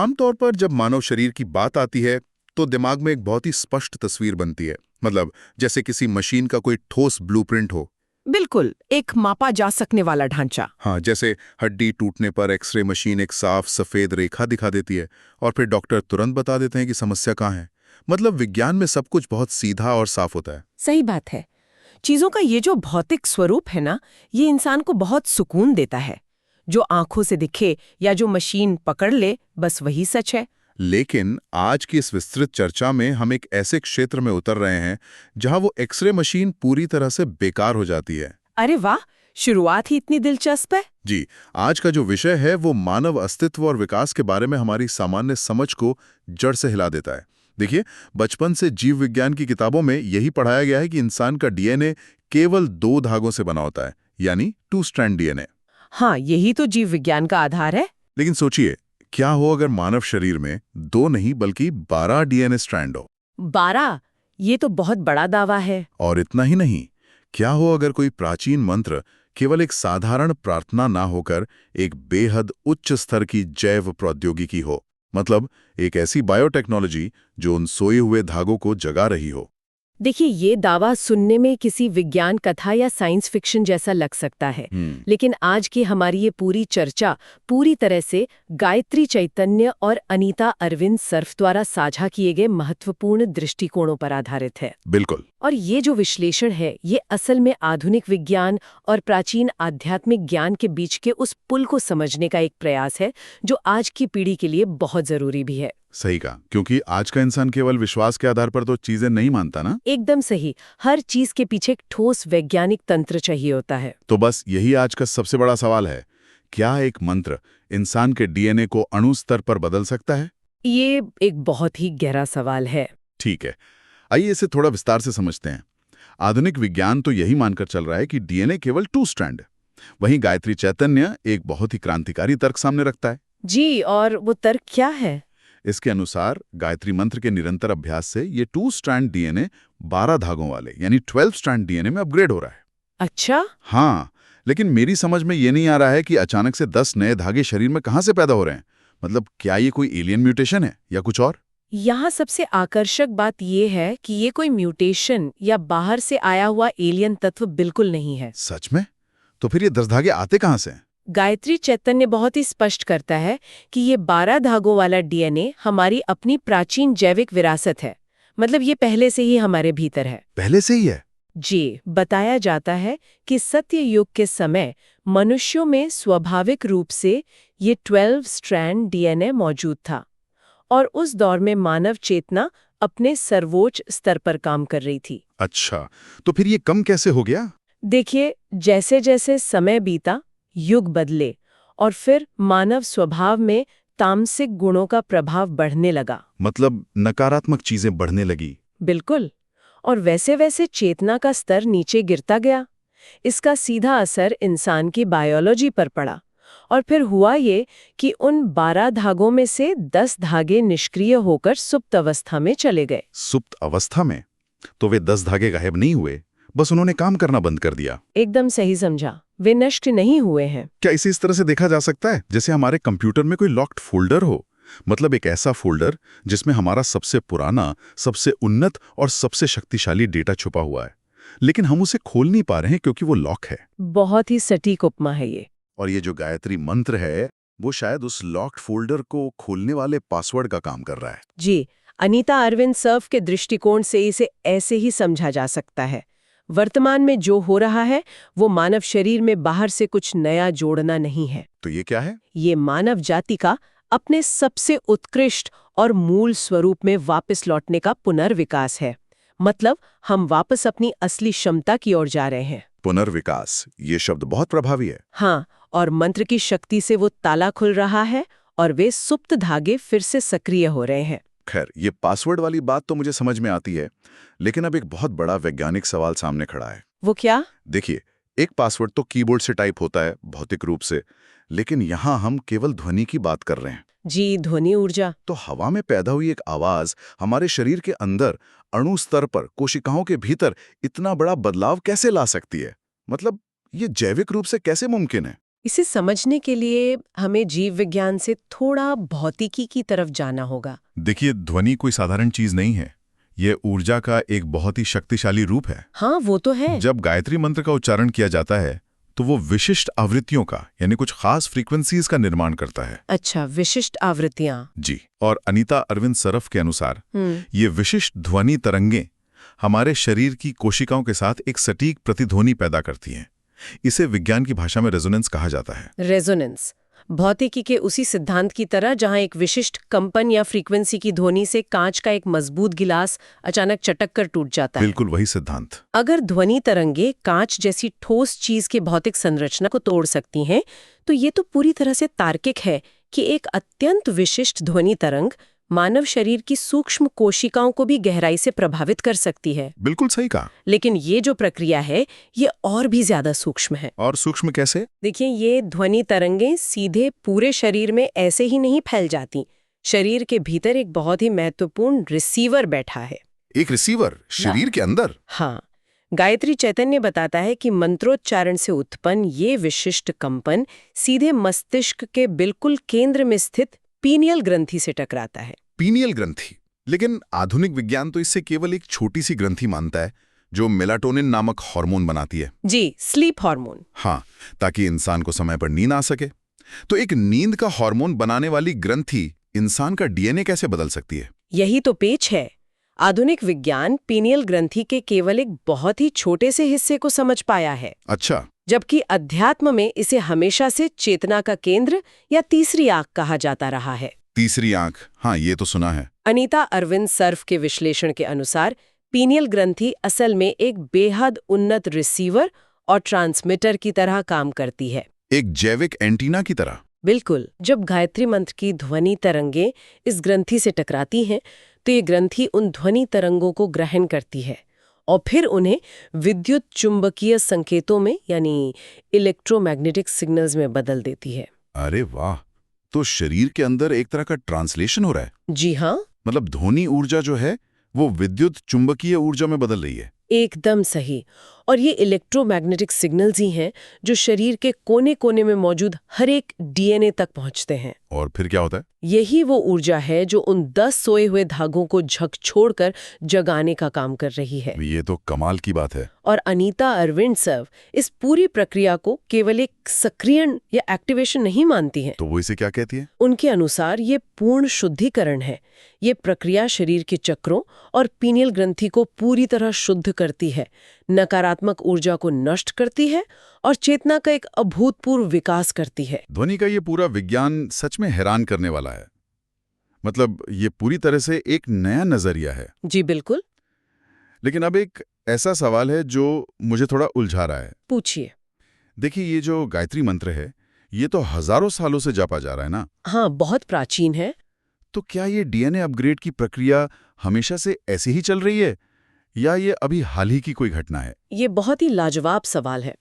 आमतौर पर जब मानव शरीर की बात आती है तो दिमाग में एक बहुत ही स्पष्ट तस्वीर बनती है। मतलब जैसे किसी मशीन का कोई ठोस ब्लूप्रिंट हो। बिल्कुल, एक मापा जा सकने वाला ढांचा। हाँ, जैसे हड्डी टूटने पर एक्सरे मशीन एक साफ सफेद रेखा दिखा देती है और फिर डॉक्टर तुरंत बता देते हैं कि समस्या कहाँ है। मतलब विज्ञान में सब कुछ बहुत सीधा और साफ होता है। सही बात है। चीजों का ये जो भौतिक स्वरूप है ना, ये इंसान को बहुत सुकून देता है। जो आंखों से दिखे या जो मशीन पकड़ ले, बस वही सच है। लेकिन आज की इस विस्तृत चर्चा में हम एक ऐसे क्षेत्र में उतर रहे हैं जहां वो एक्सरे मशीन पूरी तरह से बेकार हो जाती है। अरे वाह, शुरुआत ही इतनी दिलचस्प है। जी, आज का जो विषय है वो मानव अस्तित्व और विकास के बारे में हमारी सामान्य समझ को जड़ से हिला देता है। देखिए, बचपन से जीव विज्ञान की किताबों में यही पढ़ाया गया है कि इंसान का डीएनए केवल 2 धागों से बना होता है, यानी 2 स्ट्रैंड डीएनए। हाँ, यही तो जीव विज्ञान का आधार है। लेकिन सोचिए, क्या हो अगर मानव शरीर में 2 नहीं बल्कि 12 डीएनए स्ट्रैंड हो? 12? ये तो बहुत बड़ा दावा है। और इतना ही नहीं, क्या हो अगर कोई प्राचीन मंत्र केवल एक साधारण प्रार्थना ना होकर एक बेहद उच्च स्तर की जैव प्रौद्योगिकी हो? मतलब एक ऐसी बायोटेक्नोलॉजी जो उन सोए हुए धागों को जगा रही हो। देखिए, ये दावा सुनने में किसी विज्ञान कथा या साइंस फिक्शन जैसा लग सकता है, लेकिन आज की हमारी ये पूरी चर्चा पूरी तरह से गायत्री चैतन्य और अनीता अरविंद सर्फ द्वारा साझा किए गए महत्वपूर्ण दृष्टिकोणों पर आधारित है। बिल्कुल। और ये जो विश्लेषण है, ये असल में आधुनिक विज्ञान और प्राचीन आध्यात्मिक ज्ञान के बीच के उस पुल को समझने का एक प्रयास है, जो आज की पीढ़ी के लिए बहुत जरूरी भी है। सही कहा, क्योंकि आज का इंसान केवल विश्वास के आधार पर तो चीजें नहीं मानता ना। एकदम सही। हर चीज के पीछे एक ठोस वैज्ञानिक तंत्र चाहिए होता है। तो बस यही आज का सबसे बड़ा सवाल है, क्या एक मंत्र इंसान के डीएनए को अणु स्तर पर बदल सकता है? ये एक बहुत ही गहरा सवाल है। ठीक है, आइए इसे थोड़ा विस्तार से समझते हैं। आधुनिक विज्ञान तो यही मानकर चल रहा है कि डीएनए केवल 2 स्ट्रैंड है। वहीं गायत्री चैतन्य एक बहुत ही क्रांतिकारी तर्क सामने रखता है। जी, और वो तर्क क्या है? इसके अनुसार गायत्री मंत्र के निरंतर अभ्यास से ये 2 स्ट्रैंड डीएनए 12 धागों वाले यानी 12 स्ट्रैंड डीएनए में अपग्रेड हो रहा है। अच्छा। हाँ, लेकिन मेरी समझ में ये नहीं आ रहा है कि अचानक से 10 नए धागे शरीर में कहाँ से पैदा हो रहे हैं। मतलब क्या ये कोई एलियन म्यूटेशन है या कुछ और? यहाँ सबसे आकर्षक बात ये है कि ये कोई म्यूटेशन या बाहर से आया हुआ एलियन तत्व बिल्कुल नहीं है। सच में? तो फिर ये 10 धागे आते कहाँ से हैं? गायत्री चैतन्य बहुत ही स्पष्ट करता है कि ये 12 धागों वाला डीएनए हमारी अपनी प्राचीन जैविक विरासत है। मतलब ये पहले से ही हमारे भीतर है। पहले से ही है? जी, बताया जाता है कि सत्य युग के समय मनुष्यों में स्वाभाविक रूप से ये 12 स्ट्रैंड डीएनए मौजूद था और उस दौर में मानव चेतना अपने सर्वोच्च स्तर पर काम कर रही थी। अच्छा, तो फिर ये कम कैसे हो गया? देखिए, जैसे जैसे समय बीता, युग बदले और फिर मानव स्वभाव में तामसिक गुणों का प्रभाव बढ़ने लगा। मतलब नकारात्मक चीजें बढ़ने लगी? बिल्कुल। और वैसे वैसे चेतना का स्तर नीचे गिरता गया। इसका सीधा असर इंसान की बायोलॉजी पर पड़ा और फिर हुआ ये कि उन 12 धागों में से 10 धागे निष्क्रिय होकर सुप्त अवस्था में चले गए। सुप्त अवस्था में? तो वे 10 धागे गायब नहीं हुए, बस उन्होंने काम करना बंद कर दिया। एकदम सही समझा, वे नष्ट नहीं हुए हैं। क्या इसे इस तरह से देखा जा सकता है जैसे हमारे कंप्यूटर में कोई लॉक्ड फोल्डर हो? मतलब एक ऐसा फोल्डर जिसमें हमारा सबसे पुराना, सबसे उन्नत और सबसे शक्तिशाली डेटा छुपा हुआ है, लेकिन हम उसे खोल नहीं पा रहे हैं क्योंकि वो लॉक है। बहुत ही सटीक उपमा है ये। और ये जो गायत्री मंत्र है वो शायद उस लॉक्ड फोल्डर को खोलने वाले पासवर्ड का काम कर रहा है। जी, अनीता अरविंद सर्फ के दृष्टिकोण से इसे ऐसे ही समझा जा सकता है। वर्तमान में जो हो रहा है वो मानव शरीर में बाहर से कुछ नया जोड़ना नहीं है। तो ये क्या है? ये मानव जाति का अपने सबसे उत्कृष्ट और मूल स्वरूप में वापस लौटने का पुनर्विकास है। मतलब हम वापस अपनी असली क्षमता की ओर जा रहे हैं। पुनर्विकास, ये शब्द बहुत प्रभावी है। हाँ, और मंत्र की शक्ति से वो ताला खुल रहा है और वे सुप्त धागे फिर से सक्रिय हो रहे हैं। खैर, ये पासवर्ड वाली बात तो मुझे समझ में आती है, लेकिन अब एक बहुत बड़ा वैज्ञानिक सवाल सामने खड़ा है। वो क्या? देखिए, एक पासवर्ड तो कीबोर्ड से टाइप होता है भौतिक रूप से, लेकिन यहाँ हम केवल ध्वनि की बात कर रहे हैं। जी, ध्वनि ऊर्जा। तो हवा में पैदा हुई एक आवाज हमारे शरीर के अंदर अणु स्तर पर कोशिकाओं के भीतर इतना बड़ा बदलाव कैसे ला सकती है? मतलब ये जैविक रूप से कैसे मुमकिन है? इसे समझने के लिए हमें जीव विज्ञान से थोड़ा भौतिकी की तरफ जाना होगा। देखिए, ध्वनि कोई साधारण चीज नहीं है। ये ऊर्जा का एक बहुत ही शक्तिशाली रूप है। हाँ, वो तो है। जब गायत्री मंत्र का उच्चारण किया जाता है तो वो विशिष्ट आवृत्तियों का यानी कुछ खास फ्रीक्वेंसीज का निर्माण करता है। अच्छा, विशिष्ट आवृत्तियां। जी, और अनीता अरविंद सरफ के अनुसार ये विशिष्ट ध्वनि तरंगें हमारे शरीर की कोशिकाओं के साथ एक सटीक प्रतिध्वनि पैदा करती हैं। इसे विज्ञान की भाषा में रेजोनेंस कहा जाता है। रेजोनेंस भौतिकी के उसी सिद्धांत की तरह जहां एक विशिष्ट कंपन या फ्रीक्वेंसी की ध्वनि से कांच का एक मजबूत गिलास अचानक चटक कर टूट जाता है। बिल्कुल वही सिद्धांत। अगर ध्वनि तरंगे कांच जैसी ठोस चीज के भौतिक संरचना को तोड़ सकती हैं, तो ये तो पूरी तरह से तार्किक है कि एक अत्यंत विशिष्ट ध्वनि तरंग मानव शरीर की सूक्ष्म कोशिकाओं को भी गहराई से प्रभावित कर सकती है। बिल्कुल सही कहा। लेकिन ये जो प्रक्रिया है, ये और भी ज्यादा सूक्ष्म है। और सूक्ष्म कैसे? देखिए, ये ध्वनि तरंगें सीधे पूरे शरीर में ऐसे ही नहीं फैल जाती। शरीर के भीतर एक बहुत ही महत्वपूर्ण रिसीवर बैठा है। एक रिसीवर शरीर के अंदर? हाँ, गायत्री चैतन्य बताता है कि मंत्रोच्चारण से उत्पन्न ये विशिष्ट कंपन सीधे मस्तिष्क के बिल्कुल केंद्र में स्थित पीनियल ग्रंथि से टकराता है। पीनियल ग्रंथि? लेकिन आधुनिक विज्ञान तो इससे केवल एक छोटी सी ग्रंथि मानता है जो मेलाटोनिन नामक हार्मोन बनाती है। जी, स्लीप हार्मोन। हाँ, ताकि इंसान को समय पर नींद आ सके। तो एक नींद का हार्मोन बनाने वाली ग्रंथि इंसान का डीएनए कैसे बदल सकती है? यही तो पेच है। आधुनिक विज्ञान पीनियल ग्रंथि के केवल एक बहुत ही छोटे से हिस्से को समझ पाया है। अच्छा। जबकि अध्यात्म में इसे हमेशा से चेतना का केंद्र या तीसरी आंख कहा जाता रहा है। तीसरी आंख, हाँ, ये तो सुना है। अनीता अरविंद सर्फ के विश्लेषण के अनुसार पीनियल ग्रंथि असल में एक बेहद उन्नत रिसीवर और ट्रांसमीटर की तरह काम करती है। एक जैविक एंटीना की तरह? बिल्कुल। जब गायत्री मंत्र की ध्वनि तरंगें इस ग्रंथि से टकराती हैं, तो ये ग्रंथि उन ध्वनि तरंगों को ग्रहण करती है और फिर उन्हें विद्युत चुंबकीय संकेतों में यानी इलेक्ट्रोमैग्नेटिक सिग्नल्स में बदल देती है। अरे वाह! तो शरीर के अंदर एक तरह का ट्रांसलेशन हो रहा है। जी हाँ, मतलब ध्वनि ऊर्जा जो है वो विद्युत चुंबकीय ऊर्जा में बदल रही है। एकदम सही। और ये इलेक्ट्रोमैग्नेटिक सिग्नल्स ही हैं जो शरीर के कोने-कोने में मौजूद हर एक डीएनए तक पहुंचते हैं। और फिर क्या होता है? यही वो ऊर्जा है जो उन 10 सोए हुए धागों को झकझोरकर जगाने का काम कर रही है। ये तो कमाल की बात है। और अनीता अरविंद सर्फ इस पूरी प्रक्रिया को केवल एक सक्रियण या एक्टिवेशन नहीं मानती हैं। तो वो इसे क्या कहती है? उनके अनुसार ये पूर्ण शुद्धिकरण है। ये प्रक्रिया शरीर के चक्रों और पीनियल ग्रंथि को पूरी तरह शुद्ध करती है, नकारात्मक ऊर्जा को नष्ट करती है और चेतना का एक अभूतपूर्व विकास करती है। ध्वनि का ये पूरा विज्ञान सच में हैरान करने वाला है। मतलब ये पूरी तरह से एक नया नजरिया है। जी बिल्कुल। लेकिन अब एक ऐसा सवाल है जो मुझे थोड़ा उलझा रहा है। पूछिए। देखिए, ये जो गायत्री मंत्र है ये तो हजारों सालों से जापा जा रहा है ना? हाँ, बहुत प्राचीन है। तो क्या ये डीएनए अपग्रेड की प्रक्रिया हमेशा से ऐसे ही चल रही है या ये अभी हाल ही की कोई घटना है? ये बहुत ही लाजवाब सवाल है।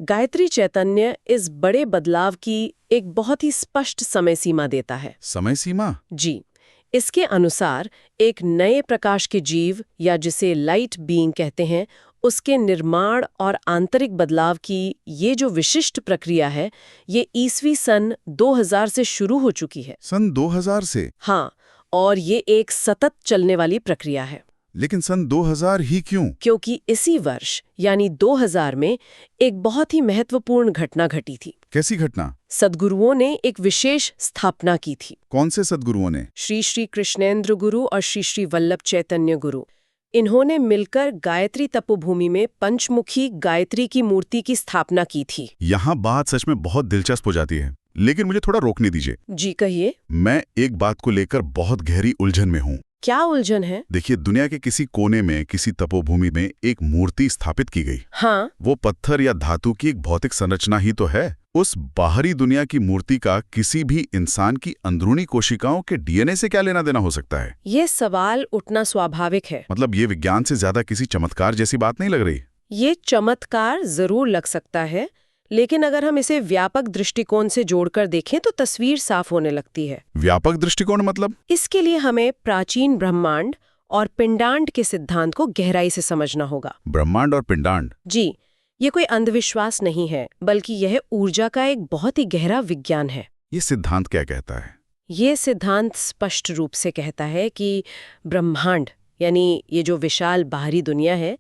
गायत्री चैतन्य इस बड़े बदलाव की एक बहुत ही स्पष्ट समय सीमा देता है। समय सीमा? जी, इसके अनुसार एक नए प्रकाश के जीव या जिसे लाइट बीइंग कहते हैं, उसके निर्माण और आंतरिक बदलाव की ये जो विशिष्ट प्रक्रिया है, ये ईस्वी सन 2000 से शुरू हो चुकी है। सन 2000 से? हाँ, और ये एक सतत चलने वाली प्रक्रिया है। लेकिन सन 2000 ही क्यों? क्योंकि इसी वर्ष यानी 2000 में एक बहुत ही महत्वपूर्ण घटना घटी थी। कैसी घटना? सद्गुरुओं ने एक विशेष स्थापना की थी। कौन से सद्गुरुओं ने? श्री श्री कृष्णेंद्र गुरु और श्री श्री वल्लभ चैतन्य गुरु। इन्होंने मिलकर गायत्री तपोभूमि में पंचमुखी गायत्री की मूर्ति की स्थापना की थी। यहाँ बात सच में बहुत दिलचस्प हो जाती है, लेकिन मुझे थोड़ा रोकने दीजिए। जी कहिए। मैं एक बात को लेकर बहुत गहरी उलझन में हूँ। क्या उलझन है? देखिए, दुनिया के किसी कोने में किसी तपोभूमि में एक मूर्ति स्थापित की गई। हाँ। वो पत्थर या धातु की एक भौतिक संरचना ही तो है। उस बाहरी दुनिया की मूर्ति का किसी भी इंसान की अंदरूनी कोशिकाओं के डीएनए से क्या लेना देना हो सकता है? ये सवाल उठना स्वाभाविक है। मतलब ये विज्ञान से ज्यादा किसी चमत्कार जैसी बात नहीं लग रही? ये चमत्कार जरूर लग सकता है, लेकिन अगर हम इसे व्यापक दृष्टिकोण से जोड़कर देखें तो तस्वीर साफ होने लगती है। व्यापक दृष्टिकोण मतलब? इसके लिए हमें प्राचीन ब्रह्मांड और पिंडांड के सिद्धांत को गहराई से समझना होगा। ब्रह्मांड और पिंडांड? जी, ये कोई अंधविश्वास नहीं है, बल्कि यह ऊर्जा का एक बहुत ही गहरा विज्ञान है। ये सिद्धांत क्या कहता है? ये सिद्धांत स्पष्ट रूप से कहता है कि ब्रह्मांड, यानी ये जो विशाल बाहरी दुनिया है,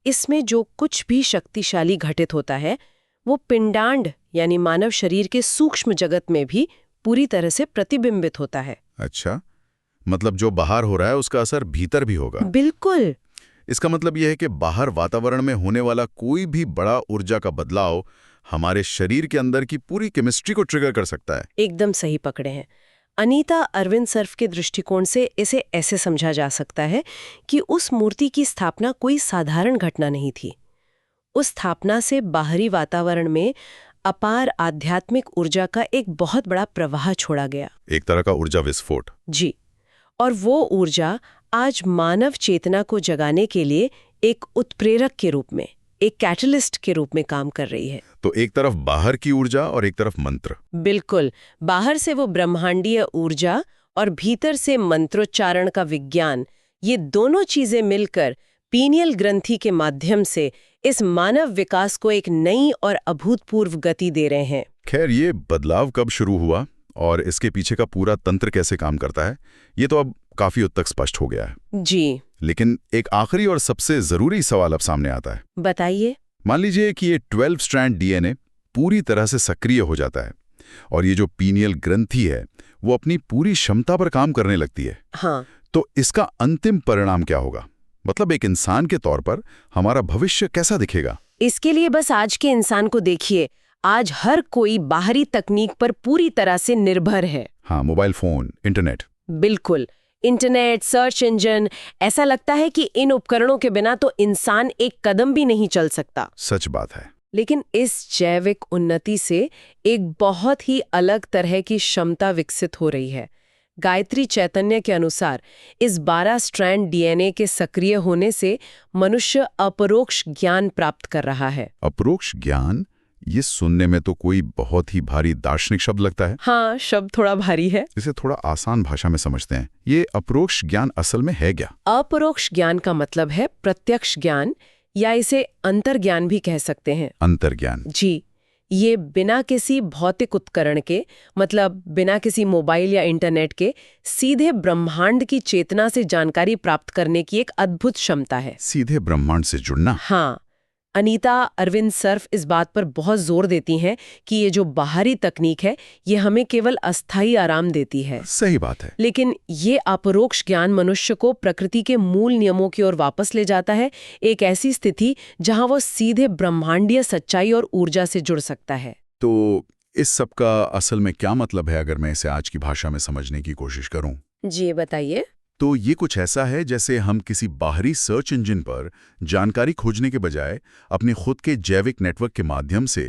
इसमें जो कुछ भी शक्तिशाली घटित होता है, वो पिंडांड यानी मानव शरीर के सूक्ष्म जगत में भी पूरी तरह से प्रतिबिंबित होता है। अच्छा, मतलब जो बाहर हो रहा है उसका असर भीतर भी होगा। बिल्कुल। इसका मतलब यह है कि बाहर वातावरण में होने वाला कोई भी बड़ा ऊर्जा का बदलाव हमारे शरीर के अंदर की पूरी केमिस्ट्री को ट्रिगर कर सकता है। एकदम सही पकड़े हैं। अनीता अरविंद सर्फ के दृष्टिकोण से इसे ऐसे समझा जा सकता है कि उस मूर्ति की स्थापना कोई साधारण घटना नहीं थी। उस स्थापना से बाहरी वातावरण में अपार आध्यात्मिक ऊर्जा का एक बहुत बड़ा प्रवाह छोड़ा गया। एक तरह का ऊर्जा विस्फोट। जी, और वो ऊर्जा आज मानव चेतना को जगाने के लिए एक उत्प्रेरक के रूप में, एक कैटलिस्ट के रूप में काम कर रही है। तो एक तरफ बाहर की ऊर्जा और एक तरफ मंत्र। बिल्कुल, बाहर से वो ब्रह्मांडीय ऊर्जा और भीतर से मंत्रोच्चारण का विज्ञान, ये दोनों चीजें मिलकर पीनियल ग्रंथि के माध्यम से इस मानव विकास को एक नई और अभूतपूर्व गति दे रहे हैं। खैर, ये बदलाव कब शुरू हुआ और इसके पीछे का पूरा तंत्र कैसे काम करता है, ये तो अब काफी हद तक स्पष्ट हो गया है। जी, लेकिन एक आखिरी और सबसे जरूरी सवाल अब सामने आता है। बताइए। मान लीजिए कि ये 12 स्ट्रैंड डीएनए पूरी तरह से सक्रिय हो जाता है और ये जो पीनियल ग्रंथि है वो अपनी पूरी क्षमता पर काम करने लगती है। हाँ, तो इसका अंतिम परिणाम क्या होगा? मतलब एक इंसान के तौर पर हमारा भविष्य कैसा दिखेगा? इसके लिए बस आज के इंसान को देखिए। आज हर कोई बाहरी तकनीक पर पूरी तरह से निर्भर है। हाँ, मोबाइल फोन, इंटरनेट। बिल्कुल, इंटरनेट, सर्च इंजन, ऐसा लगता है कि इन उपकरणों के बिना तो इंसान एक कदम भी नहीं चल सकता। सच बात है। लेकिन इस जैविक उन्नति से एक बहुत ही अलग तरह की क्षमता विकसित हो रही है। गायत्री चैतन्य के अनुसार इस 12 स्ट्रैंड डीएनए के सक्रिय होने से मनुष्य अपरोक्ष ज्ञान प्राप्त कर रहा है। अपरोक्ष ज्ञान? ये सुनने में तो कोई बहुत ही भारी दार्शनिक शब्द लगता है। हाँ, शब्द थोड़ा भारी है। इसे थोड़ा आसान भाषा में समझते हैं। ये अपरोक्ष ज्ञान असल में है क्या? अपरोक्ष ज्ञान का मतलब है प्रत्यक्ष ज्ञान, या इसे अंतर्ज्ञान भी कह सकते हैं। अंतर्ज्ञान। जी, ये बिना किसी भौतिक उपकरण के, मतलब बिना किसी मोबाइल या इंटरनेट के, सीधे ब्रह्मांड की चेतना से जानकारी प्राप्त करने की एक अद्भुत क्षमता है। सीधे ब्रह्मांड से जुड़ना? हाँ, अनीता अरविंद सर्फ इस बात पर बहुत जोर देती हैं कि ये जो बाहरी तकनीक है, ये हमें केवल अस्थायी आराम देती है। सही बात है। लेकिन ये अपरोक्ष ज्ञान मनुष्य को प्रकृति के मूल नियमों की ओर वापस ले जाता है, एक ऐसी स्थिति जहां वो सीधे ब्रह्मांडीय सच्चाई और ऊर्जा से जुड़ सकता है। तो इस सब का असल में क्या मतलब है, अगर मैं इसे आज की भाषा में समझने की कोशिश करूं? जी, बताइए। तो ये कुछ ऐसा है जैसे हम किसी बाहरी सर्च इंजन पर जानकारी खोजने के बजाय अपने खुद के जैविक नेटवर्क के माध्यम से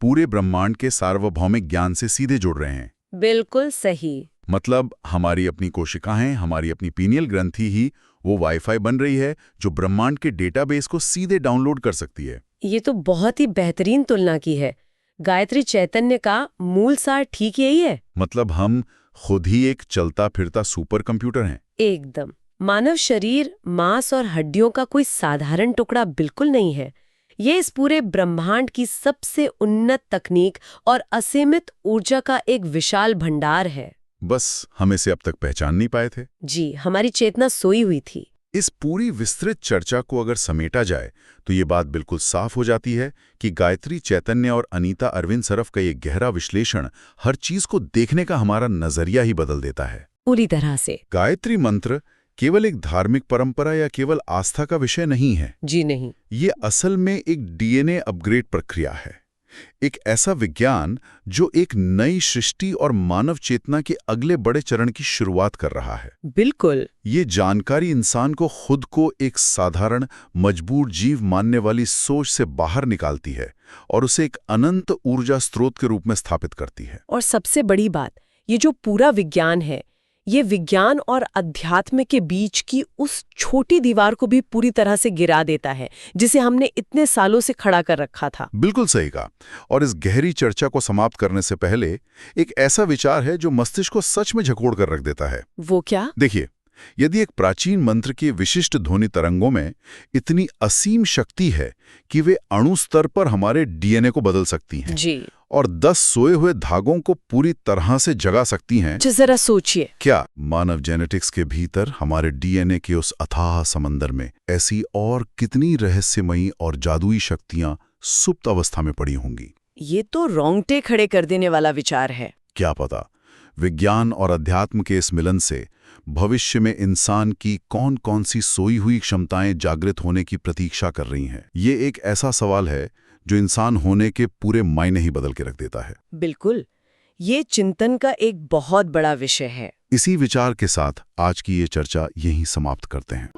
पूरे ब्रह्मांड के सार्वभौमिक ज्ञान से सीधे जुड़ रहे हैं। बिल्कुल सही। मतलब हमारी अपनी कोशिकाएं, हमारी अपनी पीनियल ग्रंथि ही वो वाईफाई बन रही है जो ब्रह्मांड के डेटाबेस को सीधे डाउनलोड कर सकती है। ये तो बहुत ही बेहतरीन तुलना की है। गायत्री चैतन्य का मूल सार ठीक यही है। मतलब हम खुद ही एक चलता फिरता सुपर कंप्यूटर हैं। एकदम। मानव शरीर मांस और हड्डियों का कोई साधारण टुकड़ा बिल्कुल नहीं है। ये इस पूरे ब्रह्मांड की सबसे उन्नत तकनीक और असीमित ऊर्जा का एक विशाल भंडार है। बस हम इसे अब तक पहचान नहीं पाए थे। जी, हमारी चेतना सोई हुई थी। इस पूरी विस्तृत चर्चा को अगर समेटा जाए तो ये बात बिल्कुल साफ हो जाती है कि गायत्री चैतन्य और अनीता अरविंद सर्फ का ये गहरा विश्लेषण हर चीज को देखने का हमारा नजरिया ही बदल देता है। पूरी तरह से। गायत्री मंत्र केवल एक धार्मिक परंपरा या केवल आस्था का विषय नहीं है। जी नहीं। ये असल में एक डीएनए अपग्रेड प्रक्रिया है, एक ऐसा विज्ञान जो एक नई सृष्टि और मानव चेतना के अगले बड़े चरण की शुरुआत कर रहा है। बिल्कुल। ये जानकारी इंसान को खुद को एक साधारण मजबूर जीव मानने वाली सोच से बाहर निकालती है और उसे एक अनंत ऊर्जा स्रोत के रूप में स्थापित करती है। और सबसे बड़ी बात, ये जो पूरा विज्ञान है, ये विज्ञान और अध्यात्म के बीच की उस छोटी दीवार को भी पूरी तरह से गिरा देता है जिसे हमने इतने सालों से खड़ा कर रखा था। बिल्कुल सही कहा। और इस गहरी चर्चा को समाप्त करने से पहले एक ऐसा विचार है जो मस्तिष्क को सच में झकोड़ कर रख देता है। वो क्या? देखिए, यदि एक प्राचीन मंत्र के विशिष्ट ध्वनि तरंगों में इतनी असीम शक्ति है कि वे अणु स्तर पर हमारे डीएनए को बदल सकती हैं जी। और 10 सोए हुए धागों को पूरी तरह से जगा सकती हैं, जरा सोचिए, क्या मानव जेनेटिक्स के भीतर हमारे डीएनए के उस अथाह समंदर में ऐसी और कितनी रहस्यमयी और जादुई शक्तियां सुप्त अवस्था में पड़ी होंगी? ये तो रोंगटे खड़े कर देने वाला विचार है। क्या पता विज्ञान और अध्यात्म के इस मिलन से भविष्य में इंसान की कौन कौन सी सोई हुई क्षमताएं जागृत होने की प्रतीक्षा कर रही हैं। ये एक ऐसा सवाल है जो इंसान होने के पूरे मायने ही बदल के रख देता है। बिल्कुल, ये चिंतन का एक बहुत बड़ा विषय है। इसी विचार के साथ आज की ये चर्चा यहीं समाप्त करते हैं।